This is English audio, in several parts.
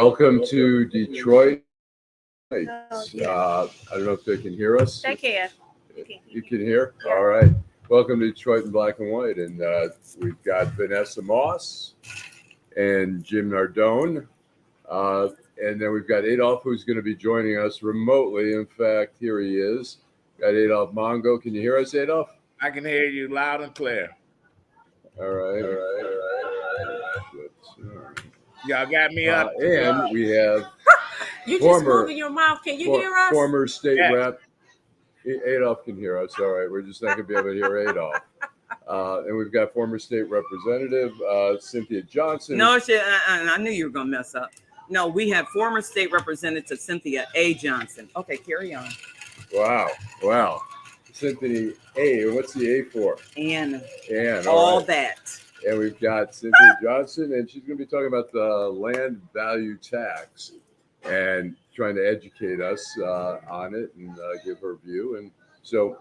Welcome to Detroit. I don't know if they can hear us. They can. You can hear? Yeah. All right. Welcome to Detroit in Black and White. And we've got Vanessa Moss and Jim Nardone. And then we've got Adolph, who's going to be joining us remotely. In fact, here he is. Got Adolph Mongo. Can you hear us, Adolph? I can hear you loud and clear. All right. Y'all got me up. And we have You just moving your mouth. Can you hear us? Former state rep. Adolph can hear us. All right. We're just not going to be able to hear Adolph. And we've got former state representative Cynthia Johnson. No, I knew you were going to mess up. No, we have former state representative Cynthia A. Johnson. Okay, carry on. Wow. Cynthia A. What's the A for? And all right. That. And we've got Cynthia Johnson, and she's going to be talking about the land value tax and trying to educate us on it and give her view. And so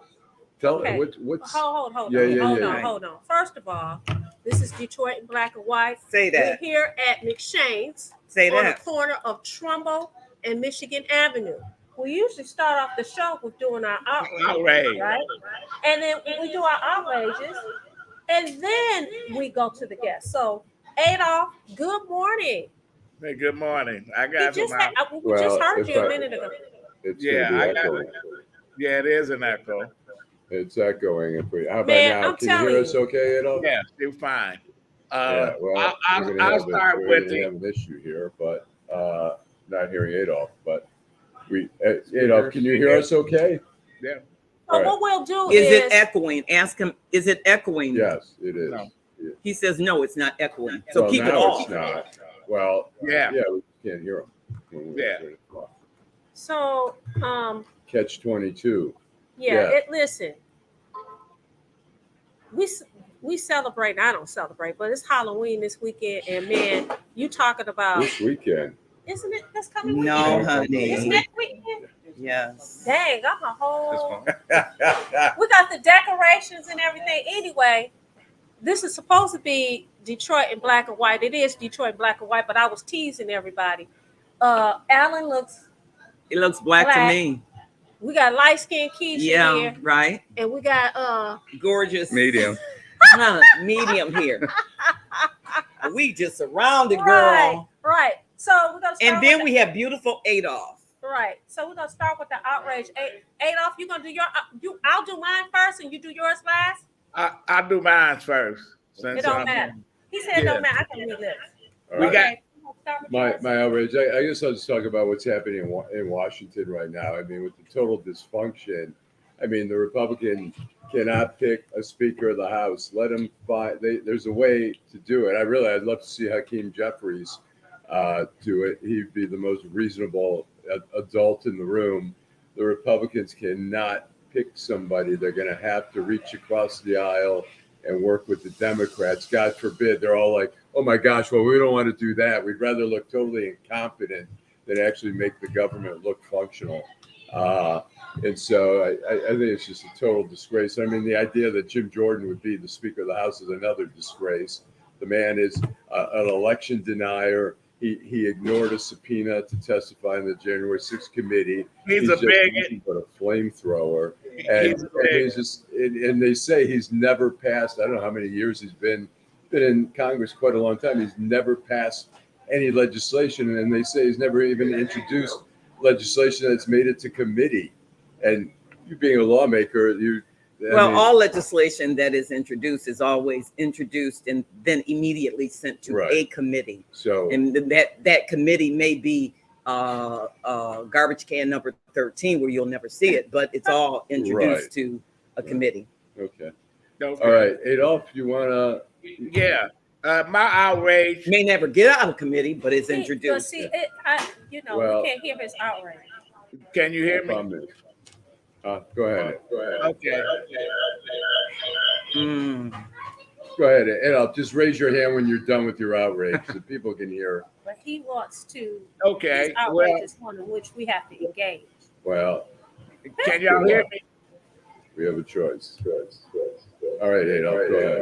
tell her what's... Hold on. First of all, this is Detroit in Black and White. Say that. We're here at McShane's on the corner of Trumbull and Michigan Avenue. We usually start off the show with doing our outrage, right? And then we do our outrages, and then we go to the guests. So, Adolph, good morning. Hey, good morning. I got we just heard you a minute ago. Yeah, it is an echo. It's echoing. How about now? Can you hear us okay, Adolph? Yeah, still fine. I'll start with we have an issue here, but not hearing Adolph. But Adolph, can you hear us okay? Yeah. So what we'll do is it echoing? Ask him. Is it echoing? Yes, it is. No. He says no, it's not echoing. So keep it off. It's not. Well, we can't hear him. So catch 22. Listen. We celebrate. I don't celebrate, but it's Halloween this weekend, and man, you talking about this weekend? Isn't it this coming weekend? No, honey. It's next weekend. Yes. Dang, I'm a whole. We got the decorations and everything. Anyway, this is supposed to be Detroit in Black and White. It is Detroit in Black and White, but I was teasing everybody. Allan looks. It looks black to me. We got light skinned Keisha here. Right. And we got gorgeous medium. Medium here. We just surrounded, girl. Right. So we're gonna start. And then we have beautiful Adolph. Right. So we're gonna start with the outrage. Adolph, you gonna do your I'll do mine first and you do yours last? I'll do mine first. It don't matter. He said it don't matter. I can read this. We got my outrage. I guess I'll just talk about what's happening in Washington right now. I mean, with the total dysfunction. I mean, the Republican cannot pick a Speaker of the House. Let them find. There's a way to do it. I'd love to see Hakeem Jeffries do it. He'd be the most reasonable adult in the room. The Republicans cannot pick somebody. They're going to have to reach across the aisle and work with the Democrats. God forbid. They're all like, oh my gosh, well, we don't want to do that. We'd rather look totally incompetent than actually make the government look functional. And so I think it's just a total disgrace. I mean, the idea that Jim Jordan would be the Speaker of the House is another disgrace. The man is an election denier. He ignored a subpoena to testify in the January 6th committee. He's a bigot. But a flamethrower. And they say he's never passed. I don't know how many years he's been in Congress, quite a long time. He's never passed any legislation. And they say he's never even introduced legislation that's made it to committee. And you being a lawmaker, all legislation that is introduced is always introduced and then immediately sent to a committee. So, and that committee may be garbage can number 13, where you'll never see it, but it's all introduced to a committee. Okay. All right, Adolph, you want to? Yeah. My outrage may never get out of committee, but it's introduced. We can't hear his outrage. Can you hear me? Go ahead. Okay. Go ahead, Adolph. Just raise your hand when you're done with your outrage, so people can hear. But he wants to. Okay. His outrage is one in which we have to engage. Well, can y'all hear me? We have a choice. All right, Adolph. Go ahead.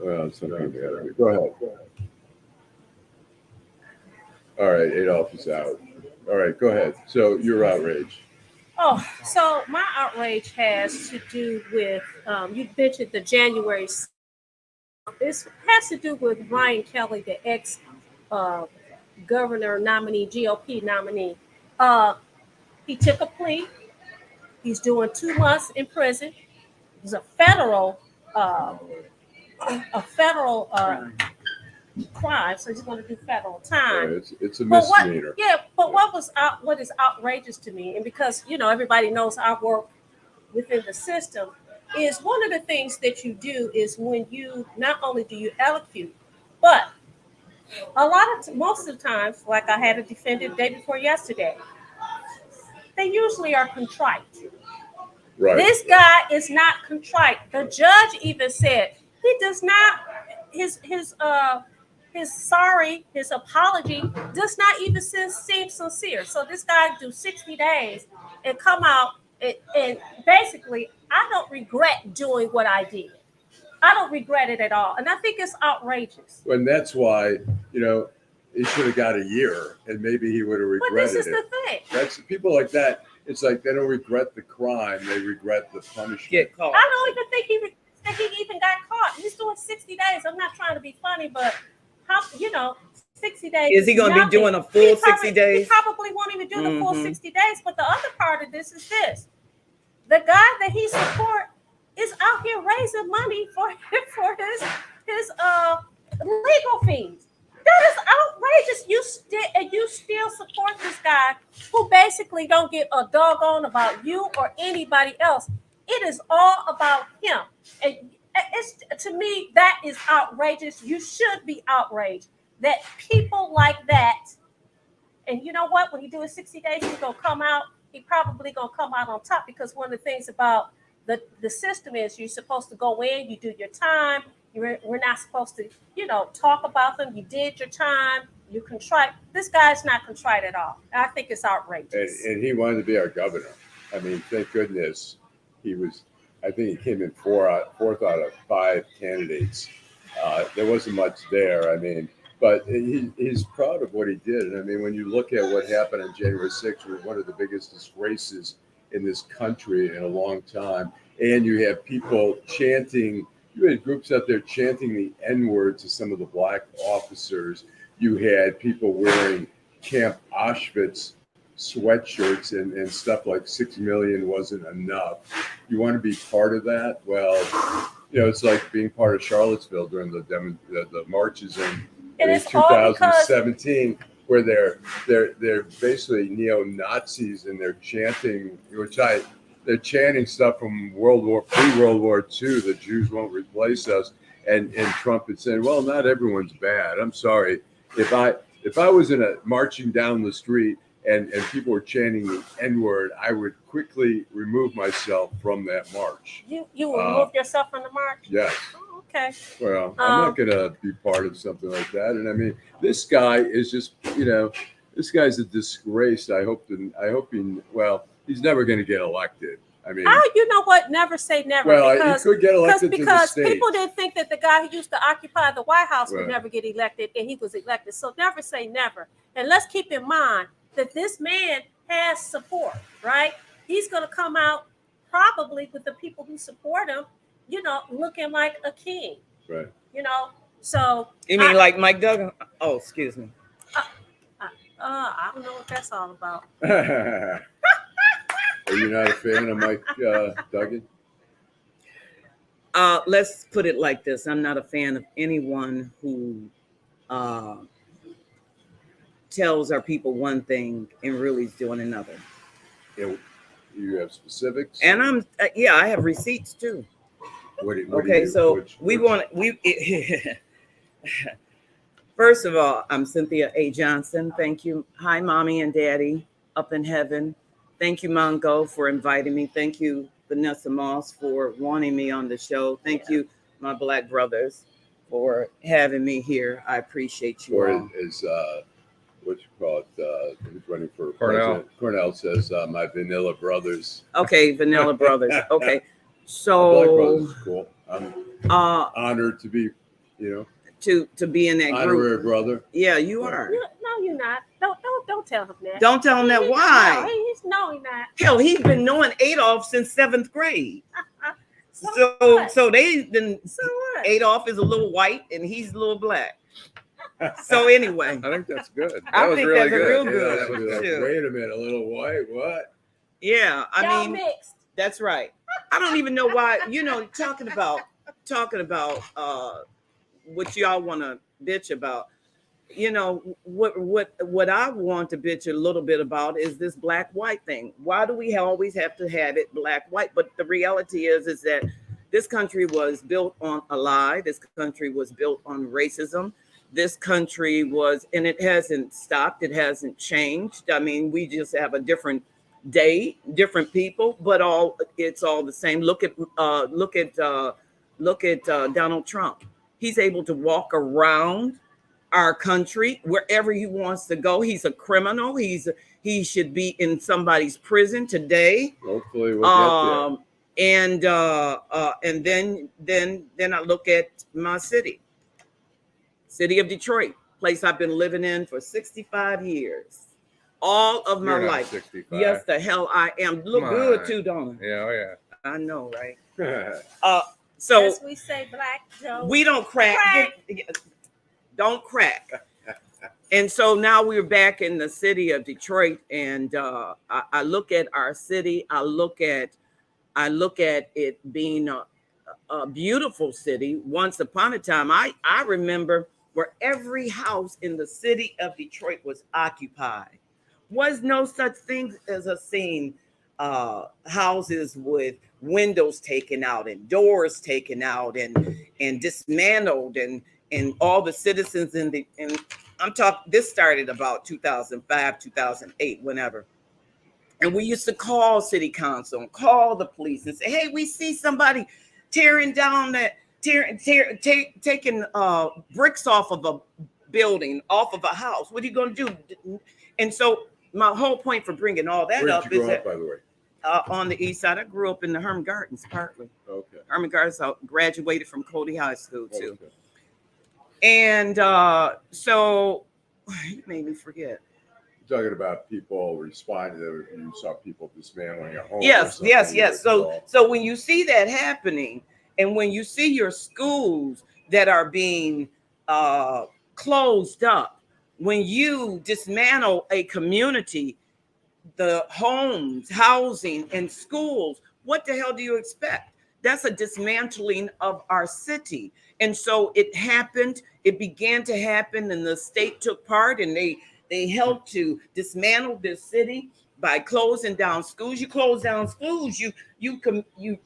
Well, something bad. Go ahead. All right, Adolph is out. All right, go ahead. So you're outraged. Oh, so my outrage has to do with you mentioned the January. This has to do with Ryan Kelly, the ex uh, governor nominee, GOP nominee. Uh, he took a plea. He's doing 2 months in prison. It's a federal uh, crime, so he's going to do federal time. It's a misdemeanor. But what is outrageous to me, and because everybody knows I work within the system, is one of the things that you do is when you not only do you elocute, but most of the times, like I had a defendant day before yesterday, they usually are contrite. Right. This guy is not contrite. The judge even said he does not. His apology does not even seem sincere. So this guy do 60 days and come out and basically, I don't regret doing what I did. I don't regret it at all, and I think it's outrageous. And that's why he should have got a year, and maybe he would have regretted it. But this is the thing. That's people like that. It's like they don't regret the crime; they regret the punishment. Get caught. I don't even think he even got caught. He's doing 60 days. I'm not trying to be funny, but 60 days. Is he going to be doing a full 60 days? He probably won't even do the full 60 days. But the other part of this is this: the guy that he support is out here raising money for his legal fees. That is outrageous. You still support this guy who basically don't give a doggone about you or anybody else. It is all about him. And to me, that is outrageous. You should be outraged that people like that. And you know what? When you do a 60 days, he's gonna come out. He probably gonna come out on top, because one of the things about the system is you're supposed to go in, you do your time. We're not supposed to, talk about them. You did your time. You contrite. This guy's not contrite at all. I think it's outrageous. And he wanted to be our governor. I mean, thank goodness he was. I think he came in fourth out of 5 candidates. There wasn't much there. I mean, but he's proud of what he did. And I mean, when you look at what happened on January 6th, was one of the biggest disgraces in this country in a long time. And you have people chanting. You had groups out there chanting the N-word to some of the black officers. You had people wearing Camp Auschwitz sweatshirts and stuff like 6 million wasn't enough. You want to be part of that? Well, it's like being part of Charlottesville during the marches in 2017, where they're basically neo-Nazis, and they're chanting, they're chanting stuff from pre-World War II. The Jews won't replace us, and Trump is saying, well, not everyone's bad. I'm sorry. If I was marching down the street and people were chanting the N-word, I would quickly remove myself from that march. You will remove yourself from the march? Yes. Oh, okay. Well, I'm not going to be part of something like that. And I mean, this guy is just, this guy's a disgrace. He's never going to get elected. I mean, you know what? Never say never. Well, he could get elected because to the state. People didn't think that the guy who used to occupy the White House would never get elected, and he was elected. So never say never. And let's keep in mind that this man has support, right? He's going to come out probably with the people who support him, looking like a king. Right. So. You mean like Mike Duggan? Oh, excuse me. I don't know what that's all about. Are you not a fan of Mike Duggan? Let's put it like this. I'm not a fan of anyone who tells our people one thing and really is doing another. You have specifics? And I have receipts too. First of all, I'm Cynthia A. Johnson. Thank you. Hi, Mommy and Daddy up in heaven. Thank you, Mongo, for inviting me. Thank you, Vanessa Moss, for wanting me on the show. Thank you, my Black brothers, for having me here. I appreciate you all. Is what you call it? Who's running for president? Cornell says my Vanilla brothers. Okay, Vanilla brothers. Okay, so Black brothers is cool. I'm honored to be to be in that honorary group. brother. Yeah, you are. No, you're not. Don't tell him that. Don't tell him that. Why? No, he's not. Hell, he's been knowing Adolph since 7th grade. So they've been. So what? Adolph is a little white and he's a little black. So anyway, I think that's good. That I was think really that's a good. real Yeah, good. that was good. Sure. Wait a minute, a little white, what? Yeah, I Y'all mean, mixed. that's right. I don't even know why. Talking about what y'all want to bitch about. What I want to bitch a little bit about is this black-white thing. Why do we always have to have it black-white? But the reality is that this country was built on a lie. This country was built on racism. This country was, and it hasn't stopped. It hasn't changed. I mean, we just have a different day, different people, but it's all the same. Look at Donald Trump. He's able to walk around our country wherever he wants to go. He's a criminal. He should be in somebody's prison today. Hopefully we'll get there. And then I look at my city of Detroit, place I've been living in for 65 years. All of my life. 65. Yes, the hell I am. Look good too, don't I? Yeah, oh yeah. I know, right? it. So as we say, Black Joe. we don't crack. Don't crack. And so now we're back in the city of Detroit, and I look at our city. I look at it being a beautiful city. Once upon a time, I remember where every house in the city of Detroit was occupied. Was no such thing as a scene houses with windows taken out and doors taken out and dismantled and all the citizens I'm talking, this started about 2005, 2008, whenever. And we used to call city council and call the police and say, hey, we see somebody tearing down taking bricks off of a building, off of a house. What are you going to do? And so my whole point for bringing all that Where up did you is grow that up, by the way? on the east side, I grew up in the Herman Gardens, partly. Okay. Herman Gardens, I graduated from Cody High School too. Okay. And so you made me forget. You're talking about people responding. You saw people dismantling a home. Yes. So when you see that happening, and when you see your schools that are being closed up, when you dismantle a community, the homes, housing, and schools, what the hell do you expect? That's a dismantling of our city. And so it happened, it began to happen, and the state took part, and they helped to dismantle this city by closing down schools. You close down schools, you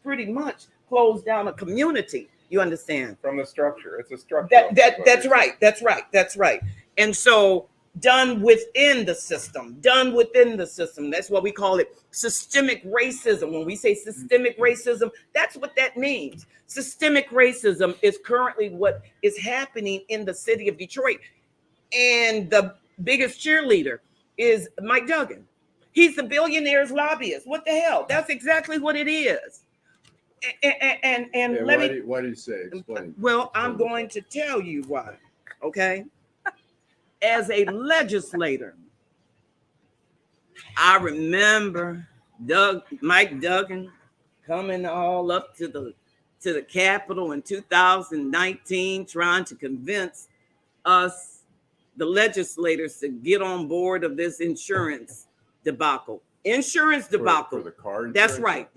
pretty much close down a community. You understand? From the structure. It's a structure. That's right. And so done within the system. That's what we call it, systemic racism. When we say systemic racism, that's what that means. Systemic racism is currently what is happening in the city of Detroit. And the biggest cheerleader is Mike Duggan. He's the billionaire's lobbyist. What the hell? That's exactly what it is. And why do you say? Explain. Well, I'm going to tell you why. Okay. As a legislator, I remember Mike Duggan coming all up to the Capitol in 2019, trying to convince us, the legislators, to get on board of this insurance debacle. Insurance debacle. For the car insurance? That's right.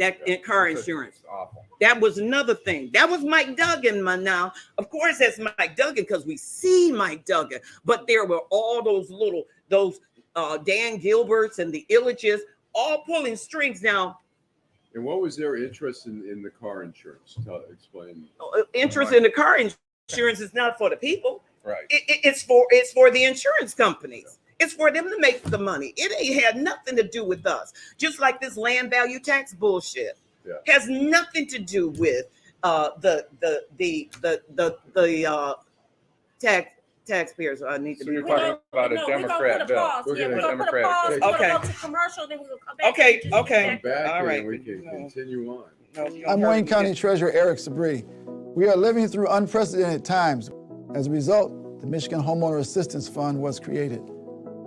Car insurance. Awful. That was another thing. That was Mike Duggan. Now, of course, that's Mike Duggan because we see Mike Duggan. But there were all those Dan Gilberts and the Illiches all pulling strings now. And what was their interest in the car insurance? Explain. Interest in the car insurance is not for the people. Right. It's for the insurance companies. It's for them to make the money. It ain't had nothing to do with us. Just like this land value tax bullshit has nothing to do with the taxpayers. I need to be. You're talking about a Democrat bill. We're going to put a pause. Okay. We're going to go to commercial, then we're going to come back. Okay. Come back All right. and we can continue on. I'm Wayne County Treasurer Eric Sabri. We are living through unprecedented times. As a result, the Michigan Homeowner Assistance Fund was created.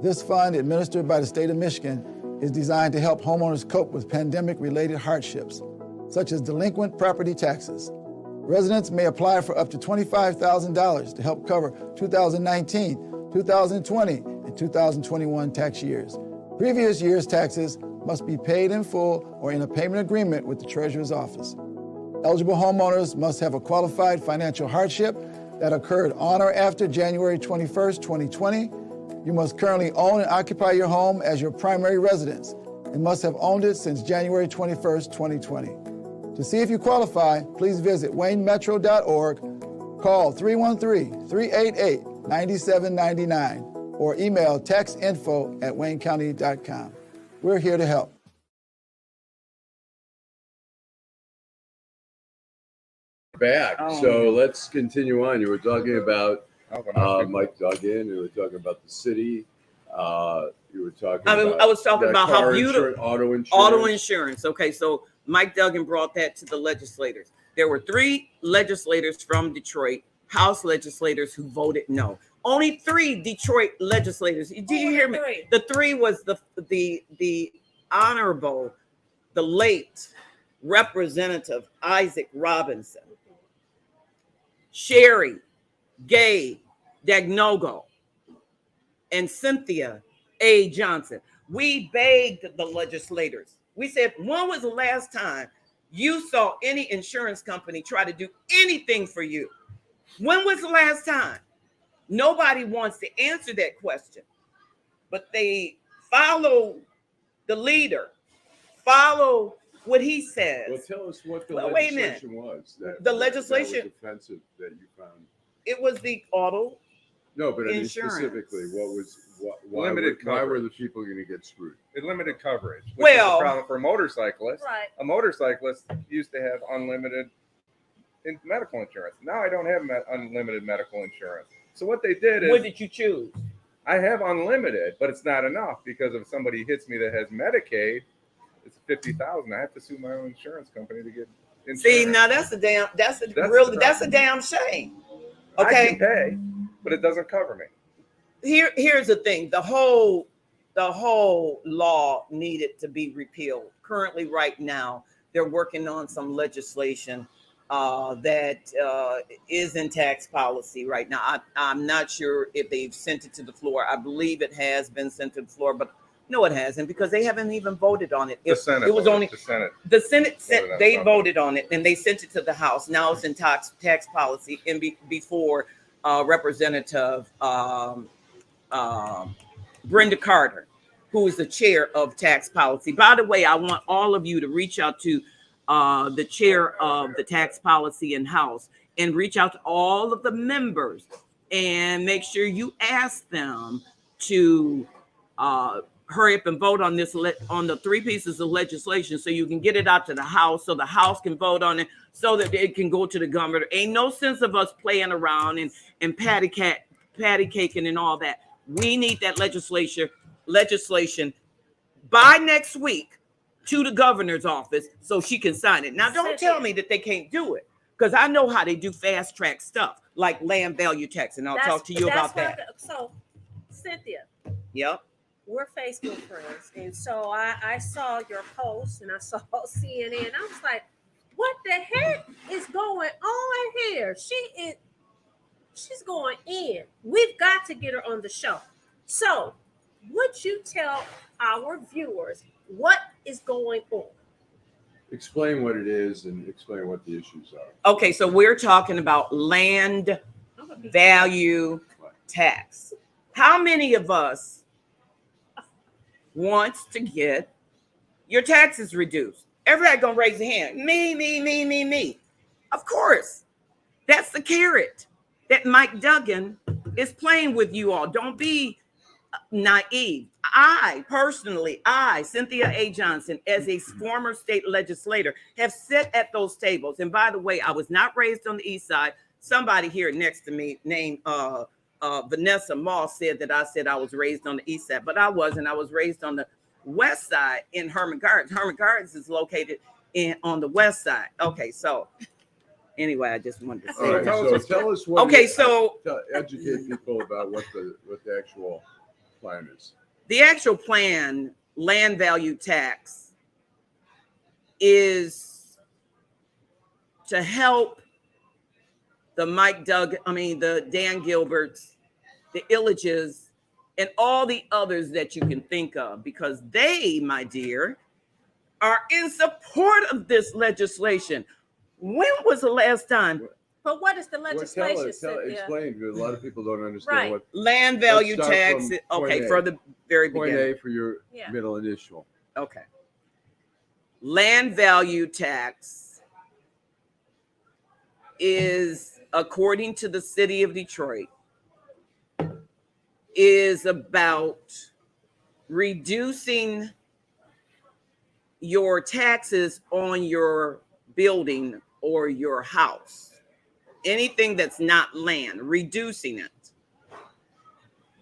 This fund, administered by the state of Michigan, is designed to help homeowners cope with pandemic-related hardships, such as delinquent property taxes. Residents may apply for up to $25,000 to help cover 2019, 2020, and 2021 tax years. Previous year's taxes must be paid in full or in a payment agreement with the Treasurer's Office. Eligible homeowners must have a qualified financial hardship that occurred on or after January 21st, 2020. You must currently own and occupy your home as your primary residence and must have owned it since January 21st, 2020. To see if you qualify, please visit waynemetro.org, call 313-388-9799, or email taxinfo@waynecounty.com. We're here to help. Back. So let's continue on. You were talking about Mike Duggan. You were talking about the city. You were talking about I was talking about how beautiful auto insurance. Okay, so Mike Duggan brought that to the legislators. There were 3 legislators from Detroit, House legislators, who voted no. Only 3 Detroit legislators. Do you hear me? The 3 was the honorable, the late Representative Isaac Robinson, Sherry Gay Dagnogo, and Cynthia A. Johnson. We begged the legislators. We said, when was the last time you saw any insurance company try to do anything for you? When was the last time? Nobody wants to answer that question, but they follow the leader, follow what he says. Well, tell us what the legislation was. The legislation that was offensive that you found. It was the auto. No, but I mean insurance. Specifically, why were the people going to get screwed? It limited coverage. Which Well, is a problem for motorcyclists. Right. A motorcyclist used to have unlimited medical insurance. Now I don't have unlimited medical insurance. So what they did is, what did you choose? I have unlimited, but it's not enough because if somebody hits me that has Medicaid, it's $50,000. I have to sue my own insurance company to get insurance. See, now that's a damn shame. Okay, I can pay, but it doesn't cover me. Here's the thing: the whole law needed to be repealed. Currently, right now, they're working on some legislation that is in tax policy right now. I'm not sure if they've sent it to the floor. I believe it has been sent to the floor, but no, it hasn't, because they haven't even voted on it. The Senate voted on it, and they sent it to the House. Now it's in tax policy, and before Representative Brenda Carter, who is the chair of tax policy. By the way, I want all of you to reach out to the chair of the tax policy in House, and reach out to all of the members and make sure you ask them to hurry up and vote on this, on the 3 pieces of legislation, so you can get it out to the House, so the House can vote on it, so that it can go to the governor. Ain't no sense of us playing around and patty caking and all that. We need that legislation by next week to the governor's office so she can sign it. Now, don't tell me that they can't do it, because I know how they do fast track stuff like land value tax, and I'll talk to you about that. So, Cynthia. Yep. We're Facebook friends, and so I saw your post and I saw CNN. I was like, "What the heck is going on here?" She's going in. We've got to get her on the show. So, would you tell our viewers what is going on? Explain what it is and explain what the issues are. Okay, so we're talking about land value tax. How many of us wants to get your taxes reduced? Everybody gonna raise their hand. Me. Of course. That's the carrot that Mike Duggan is playing with you all. Don't be naive. I personally, Cynthia A. Johnson, as a former state legislator, have sat at those tables. And by the way, I was not raised on the east side. Somebody here next to me named Vanessa Moss said I was raised on the east side, but I wasn't. I was raised on the west side in Herman Gardens. Herman Gardens is located on the west side. Okay, so anyway, I just wanted to say. All right, that. so tell us what. Okay, so educate people about what the actual plan is. The actual plan, land value tax, is to help the the Dan Gilberts, the Illiches, and all the others that you can think of, because they, my dear, are in support of this legislation. When was the last time? But what is the legislation? Explain, because a lot of people don't understand Right. what Land value tax. Okay, for the very point beginning. A for your middle initial. Okay. Land value tax is, according to the city of Detroit, is about reducing your taxes on your building or your house. Anything that's not land, reducing it.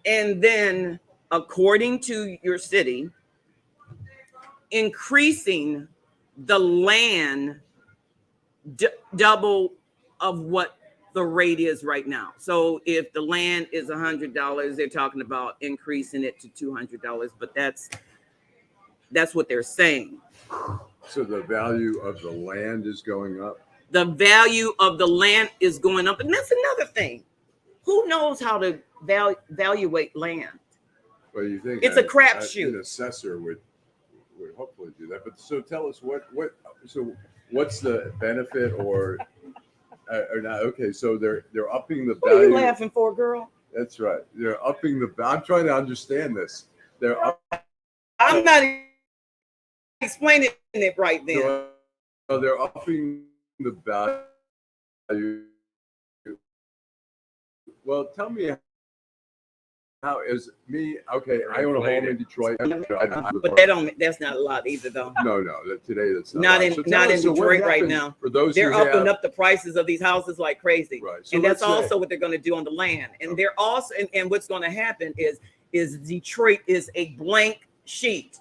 And then, according to your city, increasing the land double of what the rate is right now. So if the land is $100, they're talking about increasing it to $200, but that's what they're saying. So the value of the land is going up? The value of the land is going up. And that's another thing. Who knows how to evaluate land? Well, you think it's a crapshoot. An assessor would hopefully do that. But so tell us what's the benefit or not? Okay, so they're upping the value. What are you laughing for, girl? That's right. They're upping the. I'm trying to understand this. I'm not explaining it right then. So they're upping the value. Well, tell me how is me? Okay, I own a home in Detroit, but that's not a lot either, though. No, today that's not in Detroit right now. For those they're upping up the prices of these houses like crazy, right? So and that's also what they're going to do on the land. And they're also and what's going to happen is Detroit is a blank sheet.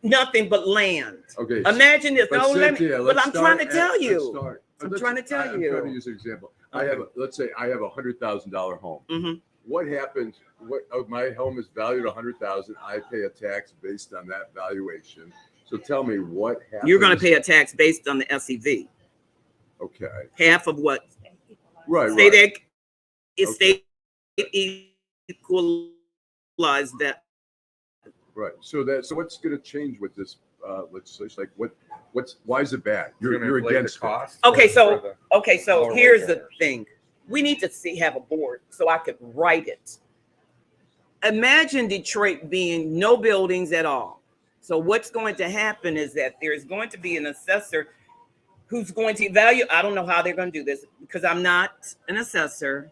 Nothing but land. Okay. Imagine this. But Cynthia, I'm trying to tell you. I'm trying to use an example. Okay. Let's say I have $100,000 home. Mm-hmm. What happens? My home is valued $100,000. I pay a tax based on that valuation. So tell me what happens. You're going to pay a tax based on the SEV. Okay. Half of what? Right. State right. It's state equalized that. Right. So what's going to change with this legislation? Like why is it bad? You're against the cost. Okay, so here's the thing. We need to have a board so I could write it. Imagine Detroit being no buildings at all. So what's going to happen is that there's going to be an assessor who's going to evaluate. I don't know how they're going to do this because I'm not an assessor,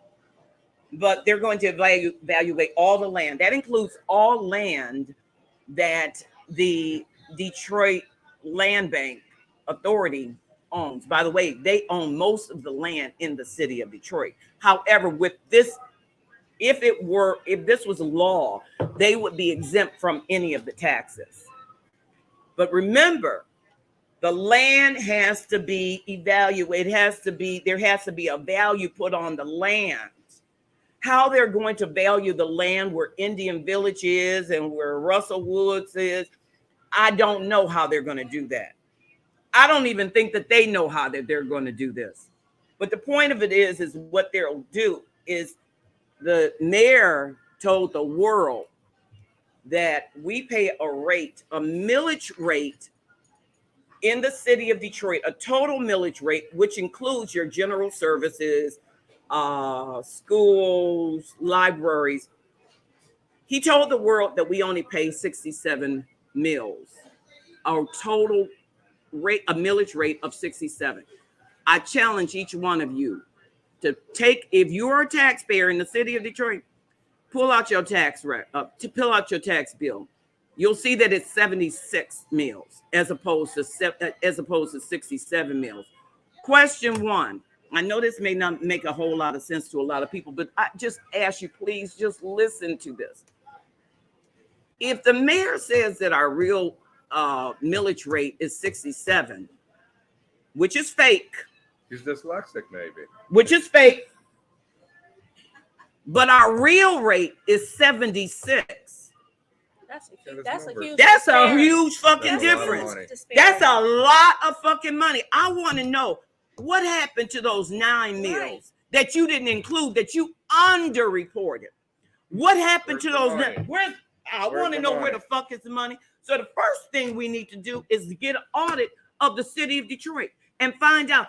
but they're going to evaluate all the land. That includes all land that the Detroit Land Bank Authority owns. By the way, they own most of the land in the city of Detroit. However, with this, if this was law, they would be exempt from any of the taxes. But remember, the land has to be evaluated. There has to be a value put on the land. How they're going to value the land where Indian Village is and where Russell Woods is, I don't know how they're going to do that. I don't even think that they know how that they're going to do this. But the point of it is what they'll do is the mayor told the world that we pay a millage rate in the city of Detroit, a total millage rate, which includes your general services, schools, libraries. He told the world that we only pay 67 mills, our total rate, a millage rate of 67. I challenge each one of you to if you're a taxpayer in the city of Detroit, pull out your tax bill. You'll see that it's 76 mills as opposed to 67 mills. Question one. I know this may not make a whole lot of sense to a lot of people, but I just ask you, please just listen to this. If the mayor says that our real millage rate is 67, which is fake, He's dyslexic, maybe. Which is fake. But our real rate is 76. That's Yeah, a huge. That's a disparity. huge fucking That's a lot of difference. money. That's a lot of fucking money. I want to know what happened to those 9 meals that you didn't include, that you underreported. What happened to those? I want to know where the fuck is the money. So the first thing we need to do is to get an audit of the city of Detroit and find out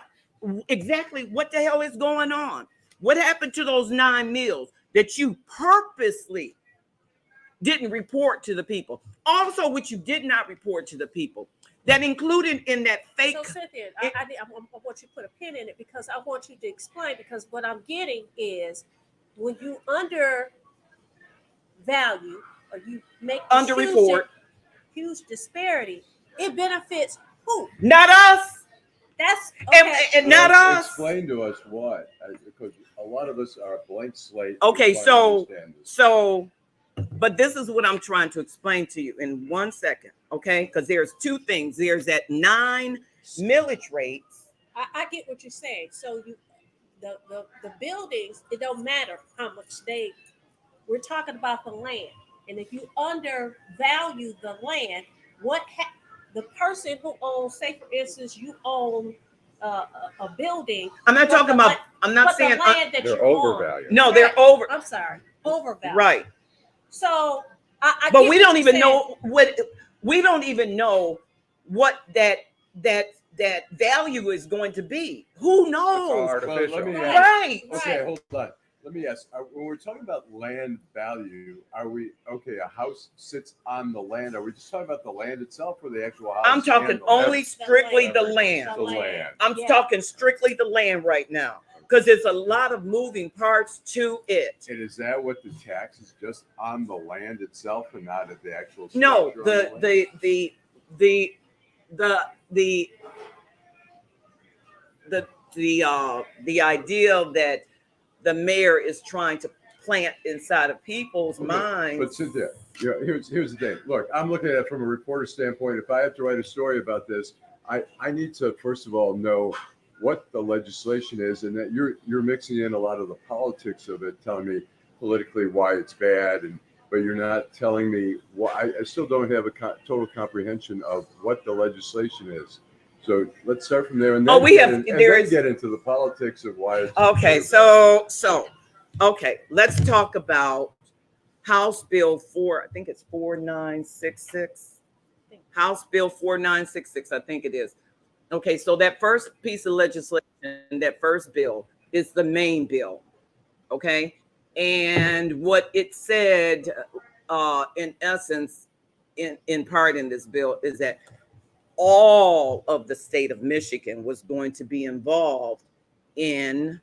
exactly what the hell is going on. What happened to those 9 meals that you purposely didn't report to the people? Also, what you did not report to the people, that included in that fake. So Cynthia, I want you to put a pin in it, because I want you to explain, because what I'm getting is when you undervalue or you make underreport, huge disparity, it benefits who? Not us. That's okay. And not us. Explain to us what, because a lot of us are a blank slate. Okay, but this is what I'm trying to explain to you in 1 second, okay? Because there's 2 things. There's that 9 millage rates. I get what you're saying. So the buildings, it don't matter how much we're talking about the land. And if you undervalue the land, the person who owns, say for instance, you own a building. I'm not talking about, I'm not saying the land that they're you overvalued. own. No, they're over. I'm sorry, overvalued. Right. So I but we don't even know what that value is going to be. Who knows? Artificial. Right. Okay, hold on. Let me ask. When we're talking about land value, are we a house sits on the land? Are we just talking about the land itself or the actual house? I'm talking only strictly the land. The land. I'm talking strictly the land right now, because there's a lot of moving parts to it. And is that what the tax is, just on the land itself and not at the actual structure? No, the idea that the mayor is trying to plant inside of people's minds. But Cynthia, here's the thing. Look, I'm looking at it from a reporter standpoint. If I have to write a story about this, I need to first of all know what the legislation is, and that you're mixing in a lot of the politics of it, telling me politically why it's bad, but you're not telling me why. I still don't have a total comprehension of what the legislation is. So let's start from there, and then get into the politics of why it's okay. Okay, let's talk about House Bill 4. I think it's 4966. House Bill 4966. I think it is. Okay, so that first piece of legislation, that first bill, is the main bill. Okay, and what it said, in essence, in part in this bill, is that all of the state of Michigan was going to be involved in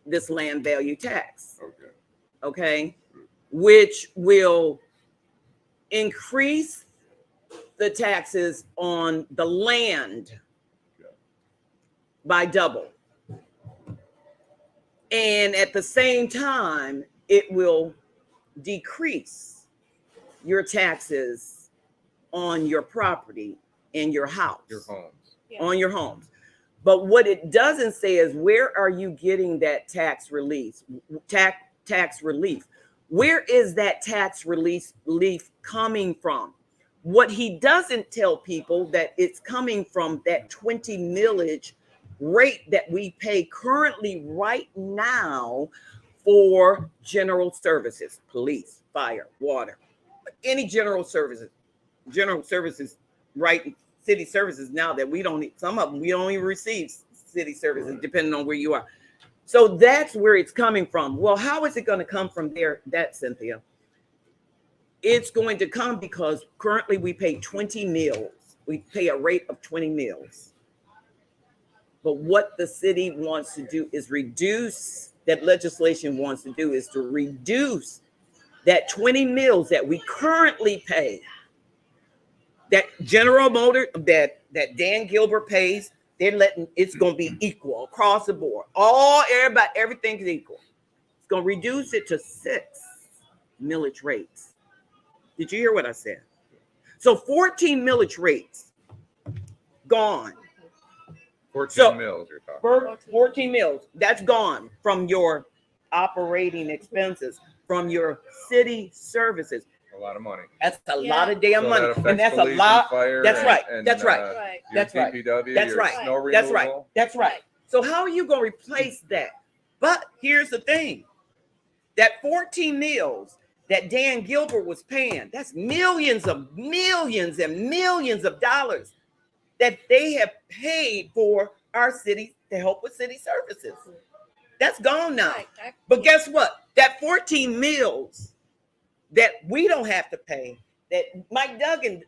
this land value tax. Okay, which will increase the taxes on the land by double. And at the same time, it will decrease your taxes on your property and your house. Your homes. On your homes. But what it doesn't say is, where are you getting that tax relief? Tax relief. Where is that tax relief coming from? What he doesn't tell people, that it's coming from that 20 millage rate that we pay currently right now for general services, police, fire, water, any general services, right? City services now that we don't, some of them we don't even receive city services, depending on where you are. So that's where it's coming from. Well, how is it going to come from there? That, Cynthia, it's going to come because currently we pay 20 mills. We pay a rate of 20 mills. But what the city wants to do is reduce, that legislation wants to do is to reduce that 20 mills that we currently pay. That General Motors, that Dan Gilbert pays, they're letting, it's going to be equal across the board. Everything is equal. It's going to reduce it to 6 millage rates. Did you hear what I said? So 14 millage rates gone. 14 mills you're talking. 14 mills. That's gone from your operating expenses, from your city services. A lot of money. That's a lot of damn So money, that and that's a police lot. and fire That's right. and, That's right. Right. Your That's right. DPW, That's your right. snow removal. That's right. That's right. So how are you going to replace that? But here's the thing: that 14 mills that Dan Gilbert was paying, that's millions and millions of dollars that they have paid for our city to help with city services. That's gone now. Right. But guess what? That 14 mills that we don't have to pay, that Mike Duggan,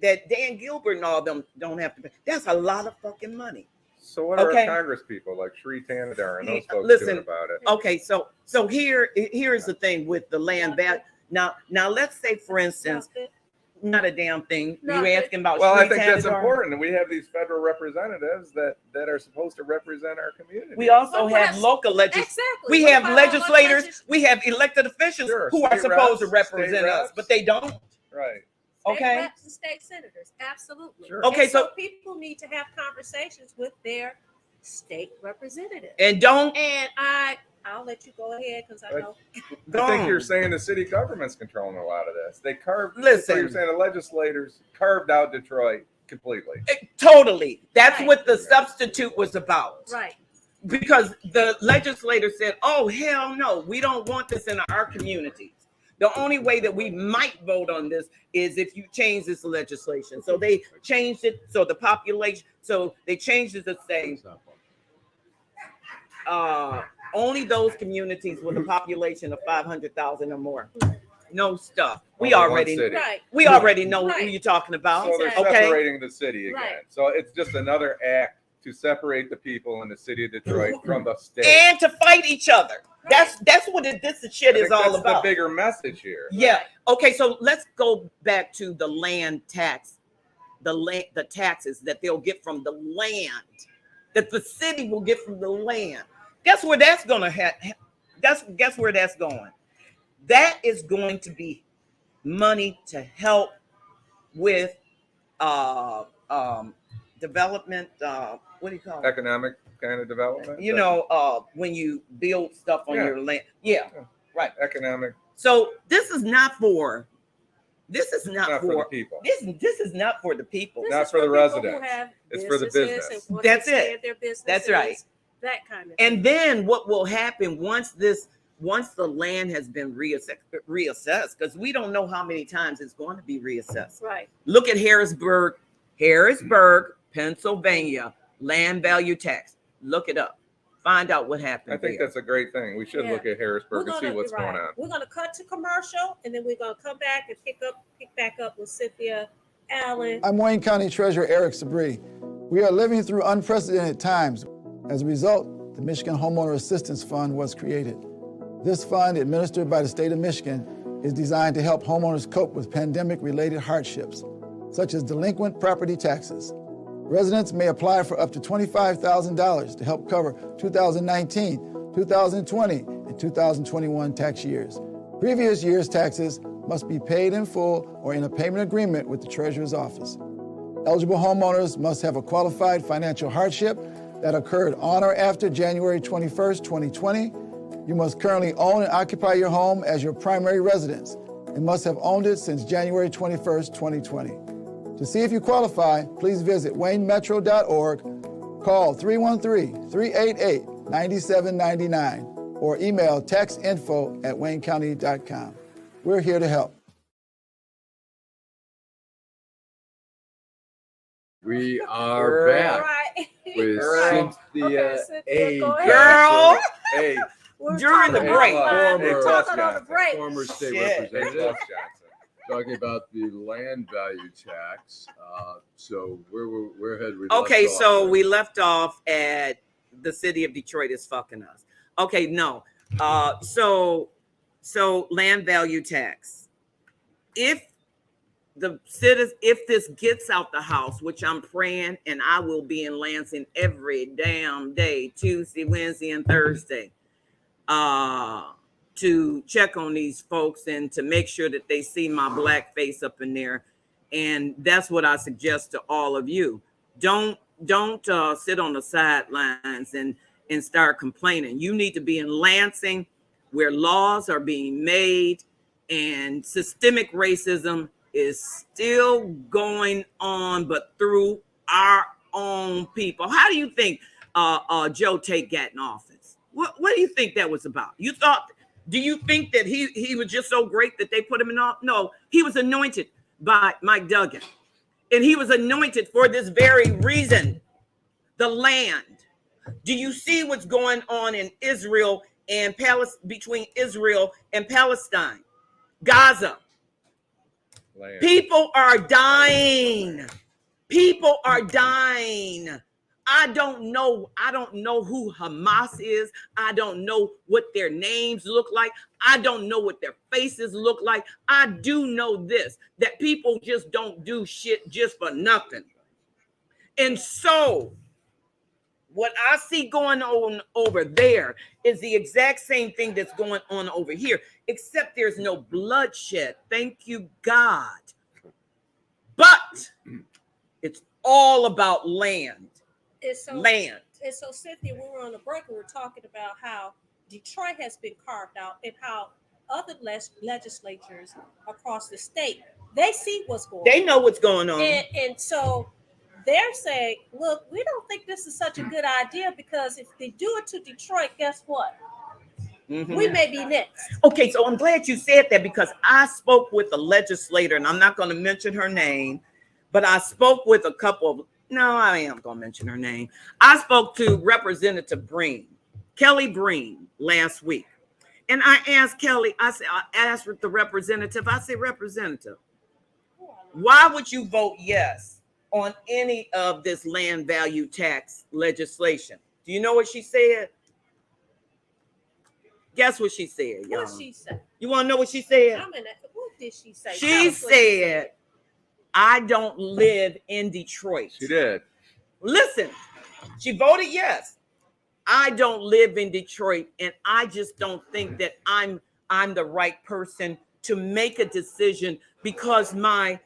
that Dan Gilbert and all them don't have to pay. That's a lot of fucking money. So what are our Congress people like Sri Tanadar and those folks doing about it? Okay, so here's the thing with the land value. Now let's say, for instance, not a damn thing. You asking about? Well, Sri I think that's Tanadar? important. We have these federal representatives that are supposed to represent our community. We also have local legislators. Exactly. We have legislators. We have elected officials who are supposed to represent us, but they don't. Right. State Okay. reps and state senators, absolutely. Sure. Okay, And so people need to have conversations with their state representatives. and don't And I'll let you go ahead because I know. I think you're saying the city government's controlling a lot of this. They carved. Listen. So you're saying the legislators carved out Detroit completely. Totally. That's Right. what the substitute was about. Right. Because the legislator said, oh, hell no, we don't want this in our communities. The only way that we might vote on this is if you change this legislation. So they changed it. So the population, so they changed it to say only those communities with a population of 500,000 or more. No stuff. We Only one already city. Right. we already know who Right. you're talking about. So they're Exactly. separating the city again. Right. So it's just another act to separate the people in the city of Detroit from the state. And to fight each other. That's what this shit I is think all that's about. the bigger message here. Yeah. Okay. So let's go back to the land tax, the taxes that they'll get from the land, that the city will get from the land. Guess where that's gonna guess where that's going. That is going to be money to help with development. What do you call it? Economic kind of development. You know, when you build stuff on your land. Yeah. Right. Economic. So this is not for For the people. This is not for the people. This Not is for the people who residents. have It's for the businesses business. and want That's to it. expand their That's right. businesses, that kind of And then what will happen once the land has been reassessed, because we don't know how many times it's going to be reassessed. Right. Look at Harrisburg, Pennsylvania, land value tax. Look it up. Find out what happened. I think there. that's a great thing. We should Yeah. look at Harrisburg and see what's going on. We're gonna cut to commercial and then we're gonna come back and pick back up with Cynthia, Allan. I'm Wayne County Treasurer Eric Sabri. We are living through unprecedented times. As a result, the Michigan Homeowner Assistance Fund was created. This fund, administered by the state of Michigan, is designed to help homeowners cope with pandemic-related hardships, such as delinquent property taxes. Residents may apply for up to $25,000 to help cover 2019, 2020, and 2021 tax years. Previous year's taxes must be paid in full or in a payment agreement with the Treasurer's office. Eligible homeowners must have a qualified financial hardship that occurred on or after January 21st, 2020. You must currently own and occupy your home as your primary residence and must have owned it since January 21st, 2020. To see if you qualify, please visit waynemetro.org, call 313-388-9799, or email taxinfo@waynecounty.com. We're here to help. We are back Right. with Girl. Cynthia Cynthia, go ahead. Girl. Hey, We're During the talking break. about- Hey, We're Plus talking on the break. former state Shit. hey, representative, Plus Johnson. talking about the land value tax. So where had we? Okay, left so off? we left off at the city of Detroit is fucking us. Okay, no. So land value tax. If this gets out the house, which I'm praying, and I will be in Lansing every damn day, Tuesday, Wednesday, and Thursday, to check on these folks and to make sure that they see my black face up in there. And that's what I suggest to all of you. Don't sit on the sidelines and start complaining. You need to be in Lansing, where laws are being made and systemic racism is still going on, but through our own people. How do you think Joe Tate got in office? What do you think that was about? Do you think that he was just so great that they put him in office? No, he was anointed by Mike Duggan. And he was anointed for this very reason, the land. Do you see what's going on in Israel and between Israel and Palestine? Gaza. Land. People are dying. People are dying. I don't know who Hamas is. I don't know what their names look like. I don't know what their faces look like. I do know this, that people just don't do shit just for nothing. And so what I see going on over there is the exact same thing that's going on over here, except there's no bloodshed. Thank you, God. But it's all about land. Land. And so, Cynthia, we were on the break and we were talking about how Detroit has been carved out and how other legislatures across the state, they see what's going on. They know what's going on. And so they're saying, look, we don't think this is such a good idea, because if they do it to Detroit, guess what? Mm-hmm. We may be next. Okay, so I'm glad you said that, because I spoke with a legislator, and I'm not going to mention her name, but I spoke with a couple of, no, I am going to mention her name. I spoke to Representative Breen, Kelly Breen, last week. And I asked Kelly, I asked the representative, I said, Representative, why would you vote yes on any of this land value tax legislation? Do you know what she said? Guess what she said, y'all. What she said? You want to know what she said? What did she say? She said, I don't live in Detroit. She did. Listen, she voted yes. I don't live in Detroit, and I just don't think that I'm the right person to make a decision, because my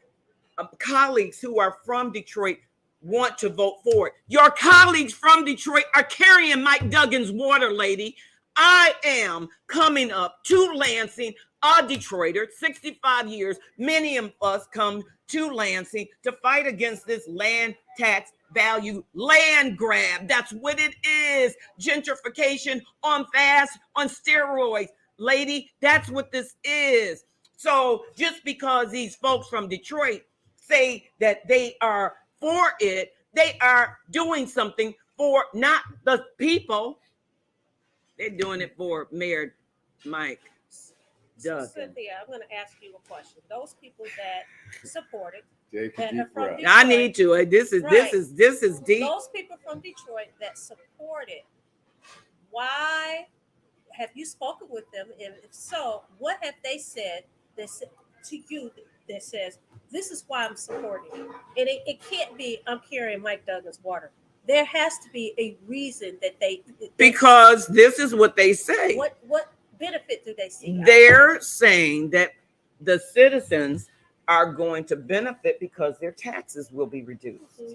colleagues who are from Detroit want to vote for it. Your colleagues from Detroit are carrying Mike Duggan's water, lady. I am coming up to Lansing, a Detroiter, 65 years. Many of us come to Lansing to fight against this land tax value land grab. That's what it is. Gentrification on steroids. Lady, that's what this is. So just because these folks from Detroit say that they are for it, they are doing something for not the people. They're doing it for Mayor Mike Duggan. Cynthia, I'm going to ask you a question. Those people that support it, I need to. This is deep. Those people from Detroit that support it, why have you spoken with them? And if so, what have they said to you that says, this is why I'm supporting it? And it can't be, I'm carrying Mike Duggan's water. There has to be a reason that because this is what they say. What benefit do they see? They're saying that the citizens are going to benefit because their taxes will be reduced. Mm-hmm.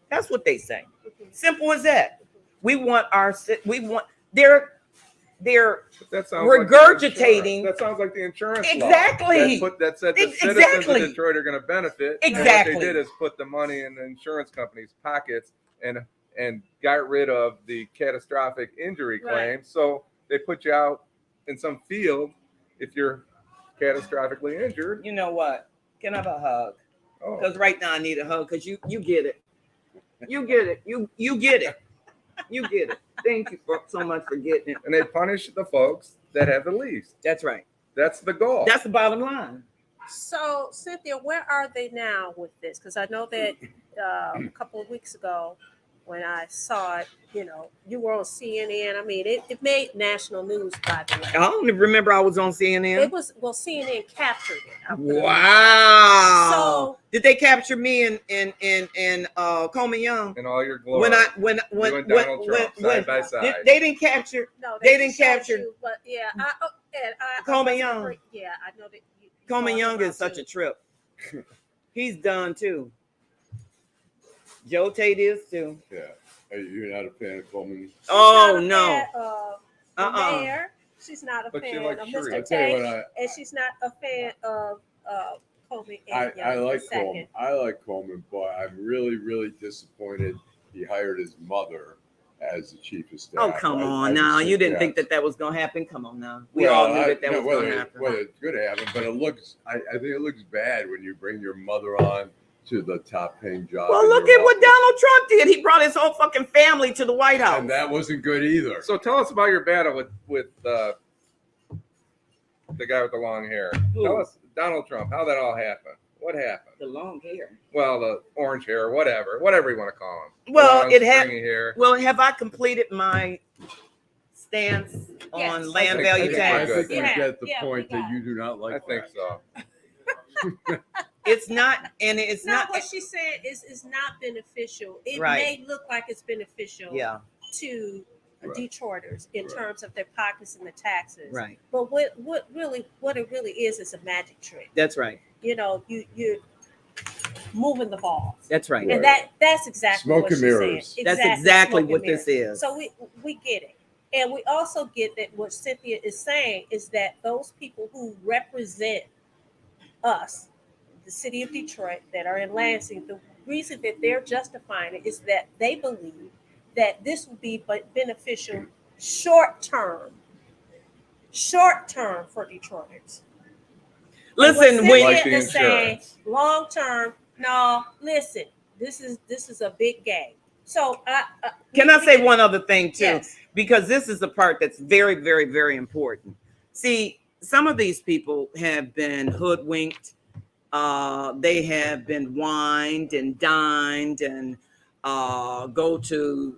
That's what they say. Mm-hmm. Simple as that. Mm-hmm. They're regurgitating. That sounds like the insurance exactly. Law. That said the citizens of Detroit are going to benefit. Exactly. And what they did is put the money in the insurance company's pockets and got rid of the catastrophic injury claim. Right. So they put you out in some field if you're catastrophically injured. You know what? Can I have a hug? Because right now I need a hug, because you get it. You get it. You get it. You get it. Thank you so much for getting it. And they punish the folks that have the least. That's right. That's the goal. That's the bottom line. So, Cynthia, where are they now with this? Because I know that a couple of weeks ago, when I saw it, you were on CNN. I mean, it made national news, by the way. I don't even remember I was on CNN. CNN captured it. Wow. So did they capture me and Coleman Young? And all your glory. When Donald Trump side by side. They didn't capture. No, they didn't capture. You, but yeah, Coleman Young. Yeah, I know that. Coleman Young is such a trip. He's done too. Joe Tate is too. Yeah. You're not a fan of Coleman? Oh, She's not a fan of the mayor. She's not a But she fan likes of Shuri. Mr. I'll tell you Tate, what, and she's not a fan of Kobe. I like second. Coleman. I like Coleman, but I'm really, really disappointed he hired his mother as the chief of staff. Oh, come on now. You didn't think that was going to happen? Come on now. We all knew that was going to happen. Whether it's going to happen, but I think it looks bad when you bring your mother on to the top paying job. Well, look at what Donald Trump did. He brought his whole fucking family to the White House. And that wasn't good either. So tell us about your battle with the guy with the long hair. Tell us, Donald Trump, how that all happened. What happened? The long hair. Well, the orange hair, whatever you want to call him. Well, it had hair. Well, have I completed my stance on land value tax? I think we get the point that you do not like. I think so. It's not, and it's not. not. What she said is not beneficial. It Right. may look like it's beneficial. Yeah. To Right. Detroiters in terms of their pockets and the taxes. Right. But what it really is a magic trick. That's right. You know, you're moving the balls. That's right. And that's exactly Smoke what and she's mirrors. saying. That's exactly smoke what and mirrors. this is. So we get it. And we also get that what Cynthia is saying is that those people who represent us, the city of Detroit, that are in Lansing, the reason that they're justifying it is that they believe that this will be beneficial short term for Detroiters. Listen, when like the is saying insurance. long term, no, listen, this is a big game. So can I say one other thing too? Yes. Because this is the part that's very, very, very important. See, some of these people have been hoodwinked. They have been wined and dined and go to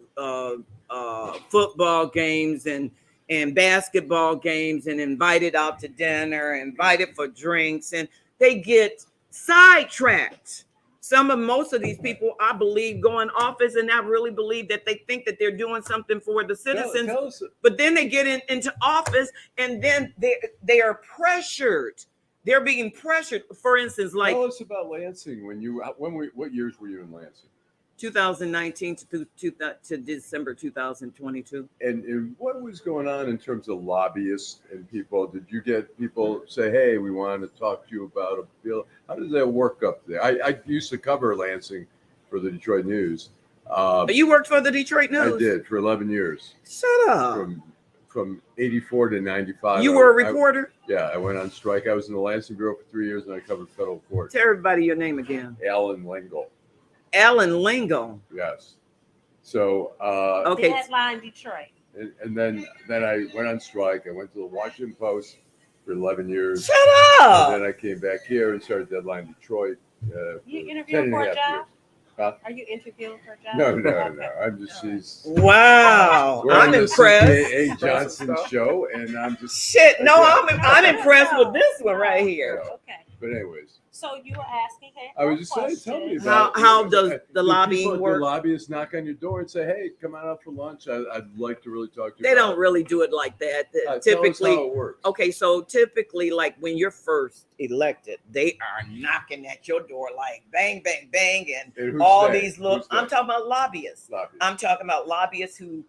football games and basketball games and invited out to dinner, invited for drinks, and they get sidetracked. Most of these people, I believe, go in office and I really believe that they think that they're doing something for the citizens. But then they get into office and then they are pressured. They're being pressured. For instance, like tell us about Lansing. What years were you in Lansing? 2019 to December 2022. And what was going on in terms of lobbyists and people? Did you get people say, "Hey, we wanted to talk to you about a bill"? How does that work up there? I used to cover Lansing for the Detroit News. You worked for the Detroit News? I did for 11 years. Shut up. From 84 to 95. You were a reporter? I went on strike. I was in the Lansing Bureau for 3 years, and I covered federal court. Tell everybody your name again. Allan Lengel. Allan Lengel. Yes. So okay. Deadline Detroit. And then I went on strike. I went to the Washington Post for 11 years. Shut up. And then I came back here and started Deadline Detroit. You interviewing for a job? Huh? Are you interviewing for a job? No. I'm just Wow. I'm impressed. Cynthia Johnson show, and I'm just shit. No, I'm impressed with this one right here. Okay. But anyways. So you were asking her. I was just saying, tell me about how does the lobbying work? Do lobbyists knock on your door and say, "Hey, come on out for lunch. I'd like to really talk to you." They don't really do it like that. Typically, tell us how it works. Okay, so typically, like when you're first elected, they are knocking at your door like bang, bang, bang, and all they? these little. I'm talking about lobbyists. I'm talking about lobbyists who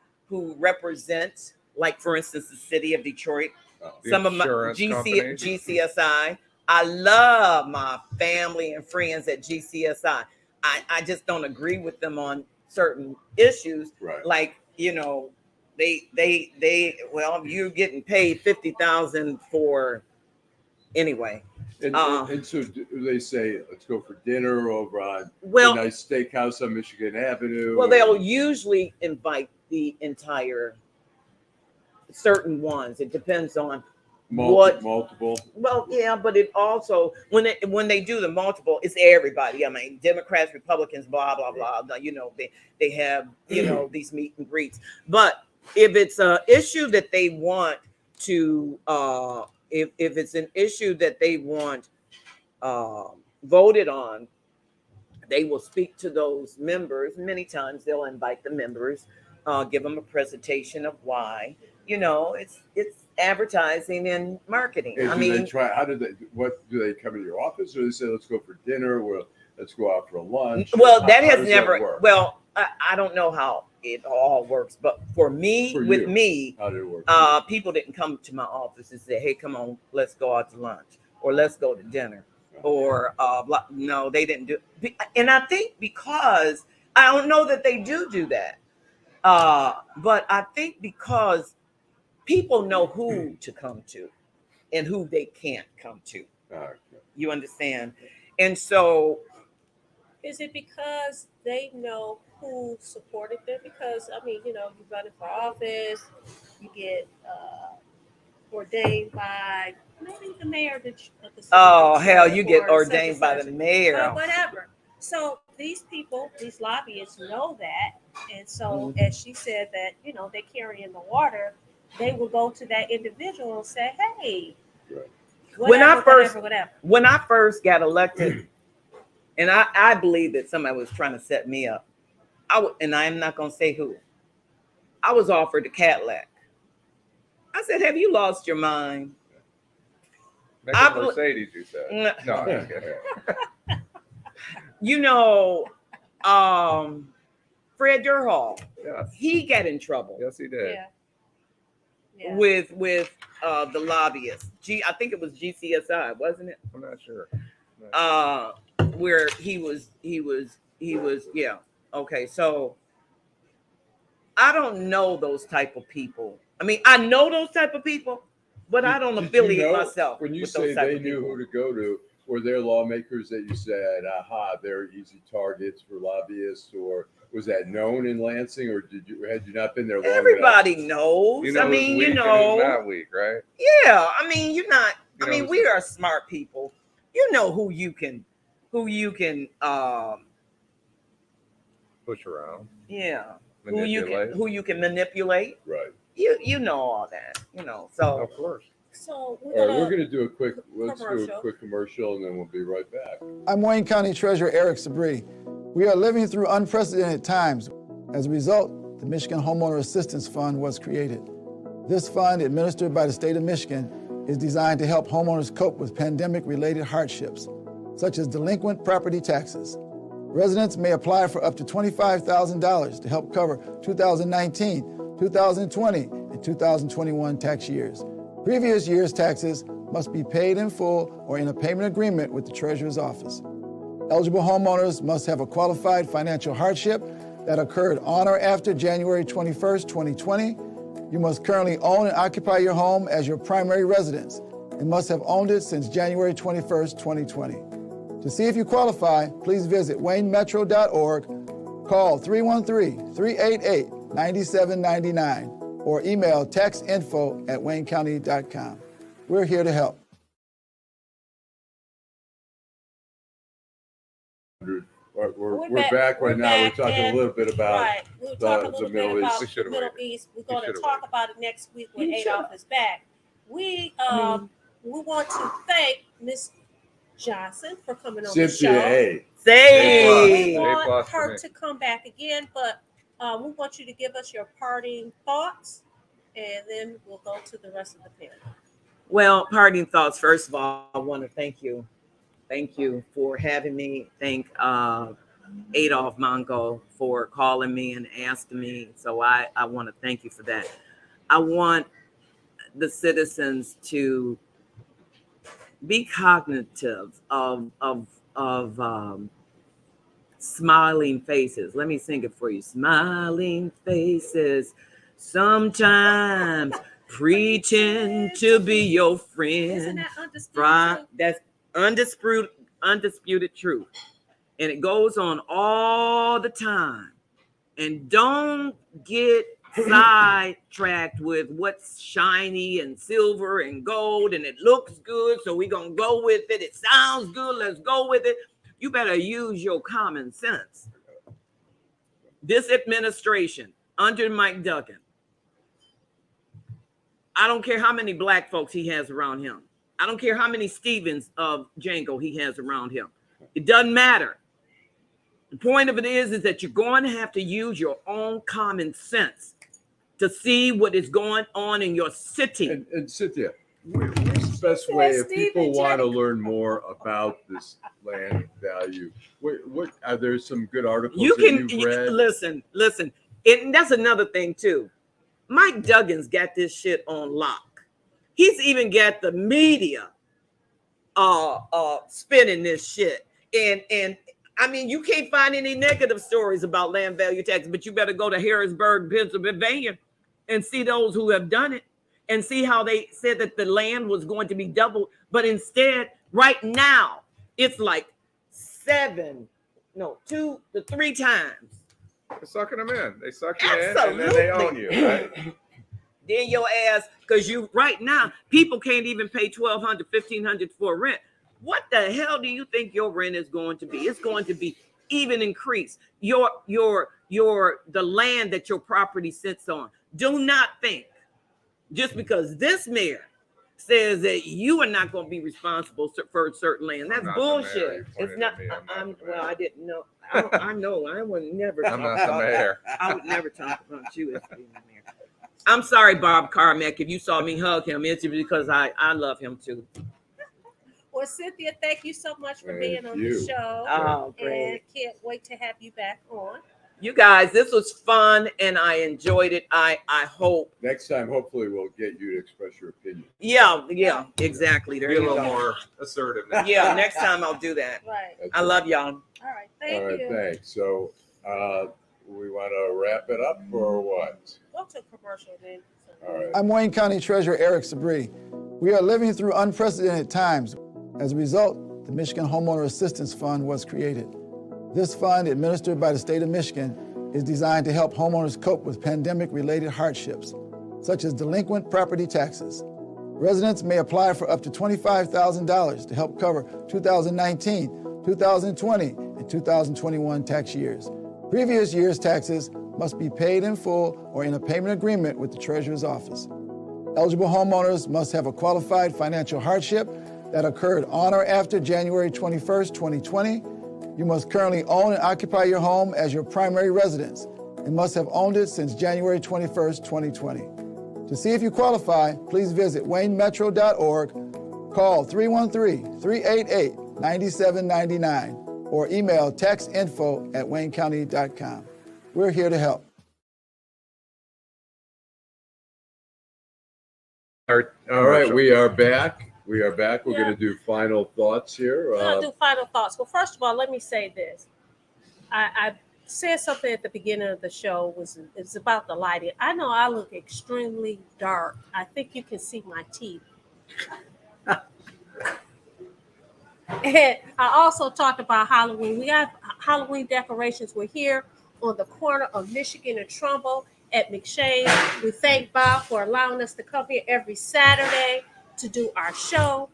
represent, like for instance, the city of Detroit. Some of my GCSI. I love my family and friends at GCSI. I just don't agree with them on certain issues. Right. Like, well, you're getting paid $50,000 for anyway. And so do they say, let's go for dinner over on a nice steakhouse on Michigan Avenue? Well, they'll usually invite the entire certain ones. It depends on multiple. Well, yeah, but it also when they do the multiple, it's everybody. I mean, Democrats, Republicans, blah blah blah. They have these meet and greets. But if it's an issue that they want to, if it's an issue that they want voted on, they will speak to those members. Many times they'll invite the members, give them a presentation of why. It's advertising and marketing. And what do they come to your office, or they say, let's go for dinner? let's go out for lunch. Well, that How has does never. work? Well, I don't know how it all works, but for me, For with you, me, how did it work? people didn't come to my office and say, "Hey, come on, let's go out to lunch," or "Let's go to dinner," or no, they didn't do. And I think because I don't know that they do that, but I think because people know who to come to and who they can't come to. You understand? And so, is it because they know who supported them? Because I mean, you know, you running for office, you get ordained by maybe the mayor of the city. Oh hell, you get ordained by the mayor or whatever. So these people, these lobbyists know that, and so as she said that, you know, they carry in the water, they will go to that individual and say, "Hey, whatever, when I first got elected, and I believe that somebody was trying to set me up. And I'm not going to say who. I was offered a Cadillac. I said, "Have you lost your mind?" Mercedes, you said. No, I'm just kidding. You know, Fred Durhal, Yes. he got in trouble. Yes, he did. Yeah. With the lobbyists. I think it was GCSI, wasn't it? I'm not sure. Where he was, yeah. Okay, so I don't know those type of people. I mean, I know those type of people, but I don't affiliate myself. When you with say those type they of knew people. who to go to, were there lawmakers that you said, aha, they're easy targets for lobbyists, or was that known in Lansing, or had you not been there long Everybody enough? knows. You know, I mean, who's you weak know, and who's not weak, right? Yeah, I mean, you're not. You I know, mean, we are smart people. You know who you can push around. Yeah. Manipulate. Who you can manipulate. Right. You know all that. You know. So of course. So we're gonna do a quick commercial, and then we'll be right back. I'm Wayne County Treasurer Eric Sabri. We are living through unprecedented times. As a result, the Michigan Homeowner Assistance Fund was created. This fund, administered by the state of Michigan, is designed to help homeowners cope with pandemic-related hardships, such as delinquent property taxes. Residents may apply for up to $25,000 to help cover 2019, 2020, and 2021 tax years. Previous year's taxes must be paid in full or in a payment agreement with the Treasurer's office. Eligible homeowners must have a qualified financial hardship that occurred on or after January 21st, 2020. You must currently own and occupy your home as your primary residence and must have owned it since January 21st, 2020. To see if you qualify, please visit waynemetro.org, call 313-388-9799, or email taxinfo@waynecounty.com. We're here to help. We're back right now. We're talking a little bit about the Middle East. We're going to talk about it next week when Adolph is back. We want to thank Miss Johnson for coming on the show. We want her to come back again, but we want you to give us your parting thoughts, and then we'll go to the rest of the panel. Well, parting thoughts. First of all, I want to thank you. Thank you for having me. Thank Adolph Mongo for calling me and asking me. So I want to thank you for that. I want the citizens to be cognitive of smiling faces. Let me sing it for you. Smiling faces, sometimes preaching to be your friend. Isn't that undisputed? That's undisputed truth. And it goes on all the time. And don't get sidetracked with what's shiny and silver and gold and it looks good, so we're gonna go with it. It sounds good, let's go with it. You better use your common sense. This administration under Mike Duggan, I don't care how many black folks he has around him. I don't care how many Stevens of Django he has around him. It doesn't matter. The point of it is that you're going to have to use your own common sense to see what is going on in your city. And Cynthia, what's the best way if people want to learn more about this land value? Where are there some good articles You that can you've read? listen. And that's another thing too. Mike Duggan's got this shit on lock. He's even got the media spinning this shit. And I mean, you can't find any negative stories about land value tax, but you better go to Harrisburg, Pennsylvania, and see those who have done it, and see how they said that the land was going to be doubled, but instead, right now, it's like 2 to 3 times. They're sucking them in. They suck you in, Absolutely. and then they own you, right? Then your ass, because you right now, people can't even pay $1,200, $1,500 for rent. What the hell do you think your rent is going to be? It's going to be even increased. The land that your property sits on. Do not think just because this mayor says that you are not going to be responsible for certain land. That's bullshit. It's not. Well, I didn't know. I know. I would never. I'm not the mayor. I would never talk about you as being the mayor. I'm sorry, Bob Carmack. If you saw me hug him, it's because I love him too. Well, Cynthia, thank you so much for being on the show. Oh, great. And can't wait to have you back on. You guys, this was fun and I enjoyed it. I hope. Next time, hopefully, we'll get you to express your opinion. Yeah, exactly. There Be a you little go. more assertive now. Yeah, next time I'll do that. Right. I love y'all. All right. Thank All right, you. thanks. So, we want to wrap it up or what? Go to commercial then. All right. I'm Wayne County Treasurer Eric Sabri. We are living through unprecedented times. As a result, the Michigan Homeowner Assistance Fund was created. This fund, administered by the state of Michigan, is designed to help homeowners cope with pandemic-related hardships, such as delinquent property taxes. Residents may apply for up to $25,000 to help cover 2019, 2020, and 2021 tax years. Previous year's taxes must be paid in full or in a payment agreement with the Treasurer's office. Eligible homeowners must have a qualified financial hardship that occurred on or after January 21st, 2020. You must currently own and occupy your home as your primary residence and must have owned it since January 21st, 2020. To see if you qualify, please visit waynemetro.org, call 313-388-9799, or email taxinfo@waynecounty.com. We're here to help. All right, we are back. We're going to do final thoughts here. We're going to do final thoughts. Well, first of all, let me say this. I said something at the beginning of the show. It's about the lighting. I know I look extremely dark. I think you can see my teeth. And I also talked about Halloween. We have Halloween decorations. We're here on the corner of Michigan and Trumbull at McShane. We thank Bob for allowing us to come here every Saturday to do our show.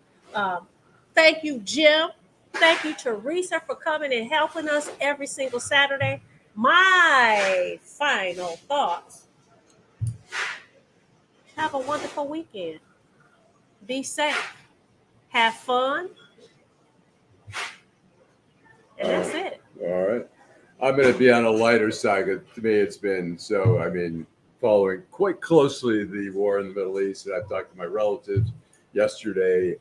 Thank you, Jim. Thank you, Teresa, for coming and helping us every single Saturday. My final thoughts. Have a wonderful weekend. Be safe. Have fun. And that's it. All right. I'm going to be on a lighter side. To me, it's been following quite closely the war in the Middle East. And I've talked to my relatives yesterday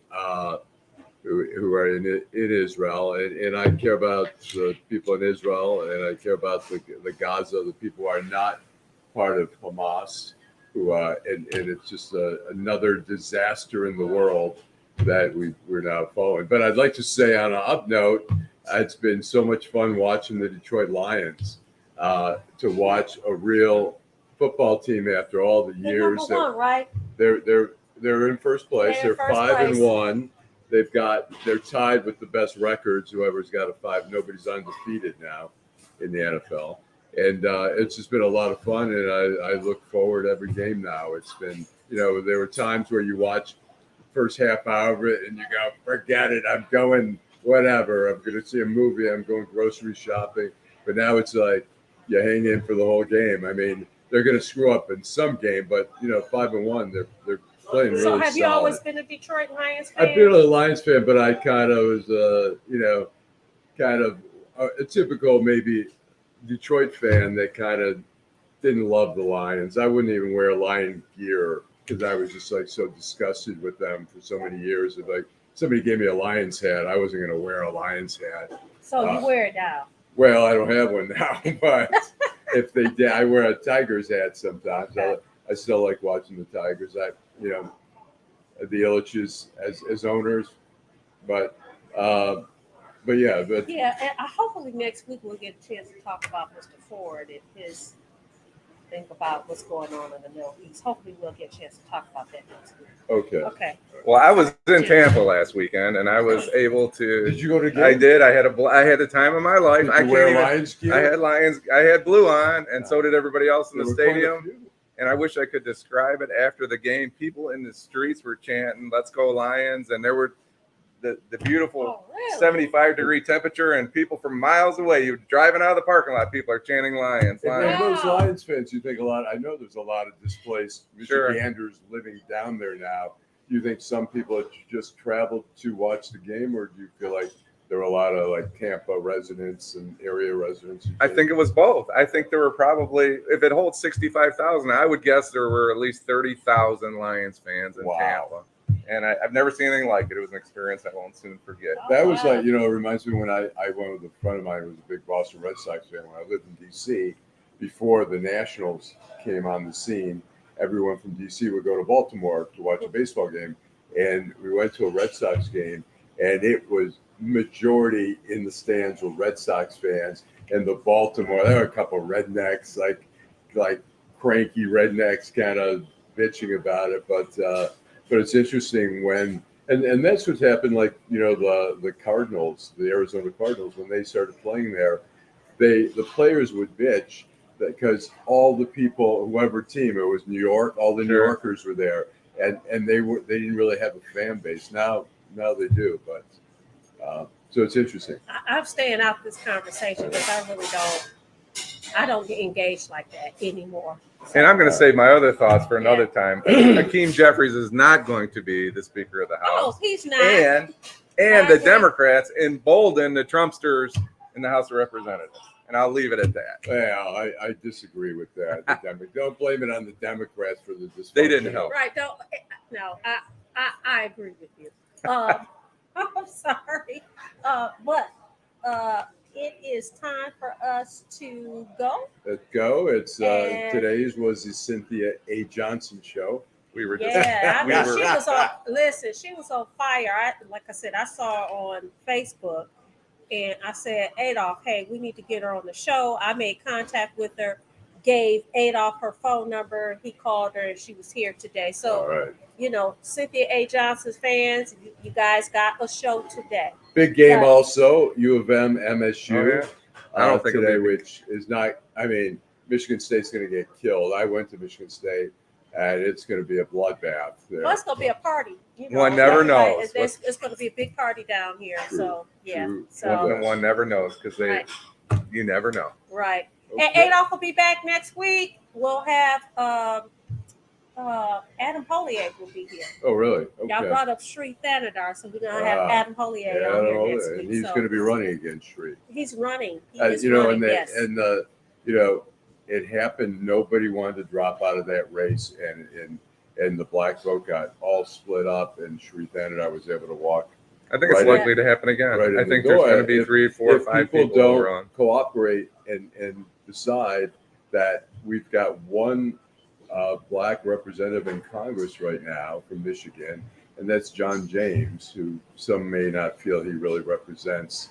who are in Israel. And I care about the people in Israel, and I care about the Gaza, the people who are not part of Hamas, and it's just another disaster in the world that we're now following. But I'd like to say on an up note, it's been so much fun watching the Detroit Lions, to watch a real football team after all the years. Number one, right? They're in first place. They're 5-1. They're tied with the best records. Whoever's got a 5, nobody's undefeated now in the NFL. And it's just been a lot of fun, and I look forward to every game now. It's been, there were times where you watch the first half hour of it and you go, forget it, I'm going whatever. I'm going to see a movie. I'm going grocery shopping. But now it's like you hang in for the whole game. I mean, they're going to screw up in some game, but 5-1, they're playing really solid. So have you always been a Detroit Lions fan? I've been a Lions fan, but I kind of was, a typical maybe Detroit fan that kind of didn't love the Lions. I wouldn't even wear Lion gear because I was just so disgusted with them for so many years. If somebody gave me a Lions hat, I wasn't going to wear a Lions hat. So you wear it now? Well, I don't have one now, but if they did, I wear a Tigers hat sometimes. Okay. I still like watching the Tigers. The Illiches as owners, but yeah, but Yeah, and hopefully next week we'll get a chance to talk about Mr. Ford and his think about what's going on in the Middle East. Hopefully we'll get a chance to talk about that next week. okay. Okay. Well, I was in Tampa last weekend, and I was able to. Did you go to the game? I did. I had the time of my life. Did you wear Lions gear? I had Lions. I had blue on, and so did everybody else in the There were quite a stadium. few. And I wish I could describe it after the game. People in the streets were chanting, "Let's go Lions!" And there were the beautiful 75-degree temperature, and people from miles away. You're driving out of the parking lot. People are chanting Lions. And Lions. those Lions fans, you think a lot. I know there's a lot of displaced Sure. Michiganders living down there now. Do you think some people have just traveled to watch the game, or do you feel like there were a lot of like Tampa residents and area residents? I think it was both. I think there were probably, if it holds 65,000, I would guess there were at least 30,000 Lions fans in Wow. Tampa. And I've never seen anything like it. It was an experience I won't soon forget. That was like, it reminds me when I went with a friend of mine who was a big Boston Red Sox fan when I lived in D.C. Before the Nationals came on the scene. Everyone from D.C. would go to Baltimore to watch a baseball game. And we went to a Red Sox game, and it was majority in the stands were Red Sox fans. And the Baltimore, there were a couple of rednecks, like cranky rednecks kind of bitching about it. But it's interesting when, and that's what happened, like, the Cardinals, the Arizona Cardinals, when they started playing there, the players would bitch because all the people, whoever team, it was New York, all the New Yorkers were there, and they didn't really have a fan base. Now they do, but so it's interesting. I'm staying out this conversation because I don't get engaged like that anymore. And I'm going to save my other thoughts for another time. Hakeem Jeffries is not going to be the Speaker of the House. Oh, he's not. And the Democrats embolden the Trumpsters in the House of Representatives. And I'll leave it at that. Well, I disagray with that. Don't blame it on the Democrats for the dysfunction. They didn't help. Right. No, I agree with you. I'm sorry. But it is time for us to go. Let's go. It's today's was the Cynthia A. Johnson show. We were just she was on fire. Like I said, I saw her on Facebook and I said, Adolph, hey, we need to get her on the show. I made contact with her, gave Adolph her phone number. He called her and she was here today. So, all right. Cynthia A. Johnson's fans, you guys got a show today. Big game also, U of M, MSU. Oh, yeah. I don't think today, which is not, Michigan State's going to get killed. I went to Michigan State, and it's going to be a bloodbath there. Well, it's going to be a party. One never knows. It's going to be a big party down here. True, so, yeah. true. So one never knows because you never know. Right. Okay. And Adolph will be back next week. We'll have Adam Polier will be here. Oh, really? Okay. Y'all brought up Sri Thanadar, so we're going to have Adam Polier on here next week. And he's going to be running against Sri. He's running. He is running, yes. It happened. Nobody wanted to drop out of that race, and the black vote got all split up, and Sri Thanadar was able to walk. I think it's likely to happen again. Right I think there's going to be 3, 4, 5 people don't cooperate and decide that we've got one black representative in Congress right now from Michigan, and that's John James, who some may not feel he really represents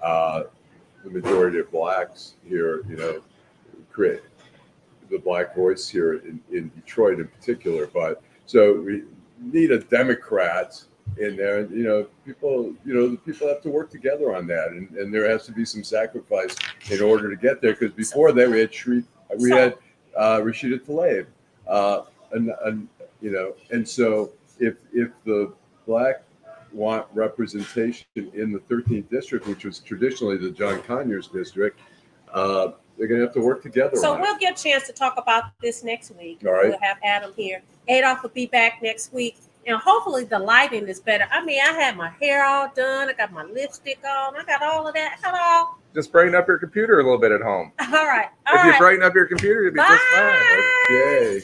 the majority of blacks here, create the black voice here in Detroit in particular. But so we need a Democrat in there, and people have to work together on that, and there has to be some sacrifice in order to get there, because before that we had Rashida Tlaib, and so if the black want representation in the 13th district, which was traditionally the John Conyers district, they're going to have to work together. So we'll get a chance to talk about this next week. All right. We'll have Adam here. Adolph will be back next week. And hopefully the lighting is better. I had my hair all done. I got my lipstick on. I got all of that. Hello. Just brighten up your computer a little bit at home. All right. If you brighten up your computer, you'll be just fine. Okay.